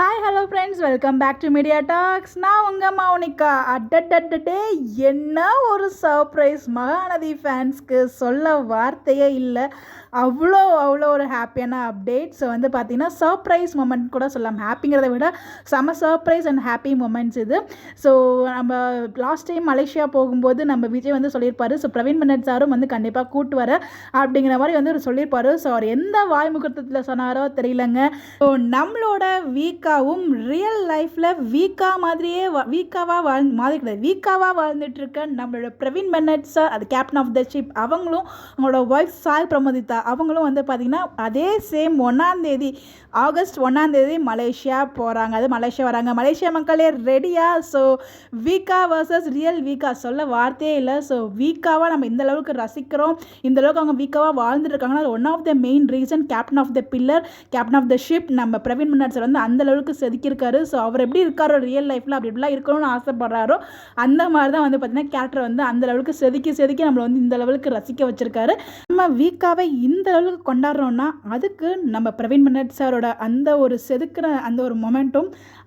Hi hello friends, welcome back to media talks. நான் உங்கள் மௌனிகா. அட்டே என்ன ஒரு சர்ப்ரைஸ்! மகாநதி ஃபேன்ஸ்க்கு சொல்ல வார்த்தையே இல்லை. அவ்வளோ ஒரு ஹாப்பியான அப்டேட். ஸோ பார்த்தீங்கன்னா சர்ப்ரைஸ் மொமெண்ட் கூட சொல்லலாம். ஹாப்பிங்கிறத விட செம சர்ப்ரைஸ் அண்ட் ஹாப்பி மொமெண்ட்ஸ் இது. ஸோ நம்ம லாஸ்ட் டைம் மலேசியா போகும்போது நம்ம விஜய் சொல்லியிருப்பார். ஸோ பிரவீன் மன்னட் சாரும் கண்டிப்பாக கூட்டு வர அப்படிங்கிற மாதிரி அவர் சொல்லியிருப்பார். ஸோ அவர் எந்த வாய்முகூர்த்தத்தில் சொன்னாரோ தெரியலங்க. ஸோ நம்மளோட வீக்காவும் ரியல் லைஃப்பில் வீக்காவாக வாழ்ந்துட்டுருக்க நம்மளோட பிரவீன் மன்னட் சார், அது கேப்டன் ஆஃப் த ஷிப், அவங்களும் அவங்களோட ஒய்ஃப் சாய் பிரமோதிதா அவங்களும் பார்த்திங்கன்னா அதே சேம் ஆகஸ்ட் 1 மலேசியா போகிறாங்க. அது மலேசியா வராங்க. மலேசியா மக்களே ரெடியா? ஸோ வீக்கா வர்சஸ் ரியல் வீக்கா சொல்ல வார்த்தையே இல்லை. ஸோ வீக்காவாக நம்ம இந்த அளவுக்கு ரசிக்கிறோம், இந்த அளவுக்கு அவங்க வீக்காவாக வாழ்ந்துட்டு இருக்காங்கன்னா one of the main reason captain of the pillar, captain of the ship நம்ம பிரவீன் மன்னட் சார் அந்த அளவுக்கு செதுக்கியிருக்காரு. ஸோ அவர் எப்படி இருக்காரோ ரியல் லைஃப்பில் அப்படி இப்படிலாம் இருக்கணும்னு ஆசைப்படுறாரோ அந்த மாதிரி தான் பார்த்தீங்கன்னா கேரக்டர் அந்த அளவுக்கு செதுக்கி நம்மளை இந்த லெவலுக்கு ரசிக்க வச்சிருக்காரு. நம்ம வீக்காவை இந்த அளவுக்கு கொண்டாடுறோம்னா அதுக்கு நம்ம பிரவீன் மன்னட் சாரோட அந்த ஒரு செதுக்கிற அந்த ஒரு மொமெண்ட்டும்,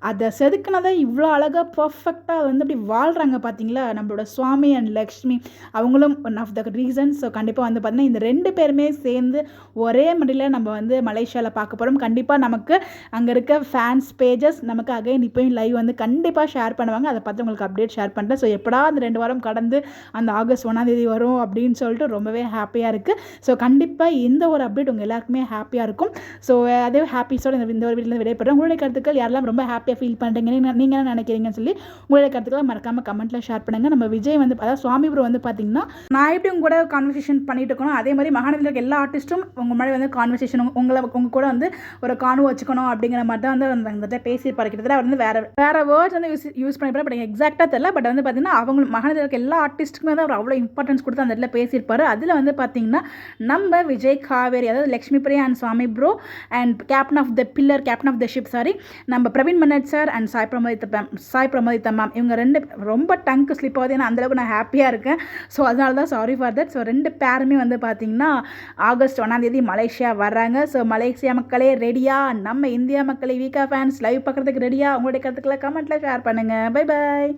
அதை செதுக்கினதை இவ்வளோ அழகாக பர்ஃபெக்டாக அப்படி வாழ்கிறாங்க பார்த்தீங்களா நம்மளோட சுவாமி அண்ட் லக்ஷ்மி, அவங்களும் one of the reasons. So கண்டிப்பாக பார்த்தீங்கன்னா இந்த 2 பேருமே சேர்ந்து ஒரே மடியில் நம்ம மலேசியாவில் பார்க்க போகிறோம். கண்டிப்பாக நமக்கு அங்கே இருக்க ஃபேன்ஸ் பேஜஸ் நமக்கு அகைன் இப்போயும் லைவ் கண்டிப்பாக ஷேர் பண்ணுவாங்க. அதை பார்த்து உங்களுக்கு அப்டேட் ஷேர் பண்ணுறேன். ஸோ எப்படா அந்த 2 வாரம் கடந்து அந்த ஆகஸ்ட் 1 வரும் அப்படின்னு சொல்லிட்டு ரொம்பவே ஹாப்பியாக இருக்குது. ஸோ கண்டிப்பாக இந்த ஒரு அப்டேட் உங்கள் எல்லாருக்குமே ஹாப்பியாக இருக்கும். ஸோ அதே ஹாப்பிஸோட இந்த ஒரு வீட்டில் விடைபெறேன். உங்களுடைய கருத்துக்கள் யாரெல்லாம் ரொம்ப ஹாப்பியாக ஃபீல் பண்ணுறீங்க, நீங்கள் என்ன நினைக்கிறீங்கன்னு சொல்லி உங்களுடைய கருத்துக்களை மறக்காமல் கமெண்ட்டில் ஷேர் பண்ணுங்கள். நம்ம விஜய் அதாவது சுவாமி ப்ரோ பார்த்தீங்கன்னா நான் எப்படி உங்க கூட கான்வர்சேஷன் பண்ணிட்டு இருக்கணும், அதே மாதிரி மகாநதியில் இருக்க எல்லா ஆர்டிஸ்ட்டும் உங்கள் முன்னாடி கான்வர்சேஷன் உங்க கூட ஒரு கான்வோ வச்சுக்கணும் அப்படிங்கிற மாதிரி தான் அந்த பேசியிருப்பாரு. கிட்டத்தட்ட அவர் வேற வேர்ட்ஸ் யூஸ் பண்ணிப்பாரு. பட் எக்ஸாக்டாக தெரியல. பட் பார்த்தீங்கன்னா அவங்க மகாநதியில் இருக்க எல்லா ஆர்டிஸ்ட்டுக்குமே அவர் அவ்வளோ இம்பார்ட்டன்ஸ் கொடுத்து அந்த இடத்துல பேசியிருப்பாரு. அதில் பார்த்தீங்கன்னா நம்ம விஜய், காவேரி, அதாவது Lakshmi Priya and Swami bro and captain of the pillar, captain of the ship நம்ம Praveen Mannat sir and Sai Pramodita ma'am, இவங்க 2 ரொம்ப டங்க் ஸ்லிப் ஆகுது. ஏன்னா அந்தளவுக்கு நான் ஹாப்பியாக இருக்கேன். ஸோ அதனால தான் சாரி ஃபார் தட். ஸோ 2 பேருமே பார்த்தீங்கன்னா ஆகஸ்ட் 1 மலேசியா வர்றாங்க. ஸோ மலேசியா மக்களே ரெடியா? நம்ம இந்தியா மக்களே வீக்கா ஃபேன்ஸ் லைவ் பார்க்குறதுக்கு ரெடியா? உங்களுடைய கருத்துக்களை கமெண்ட்டில் ஷேர் பண்ணுங்கள். Bye bye.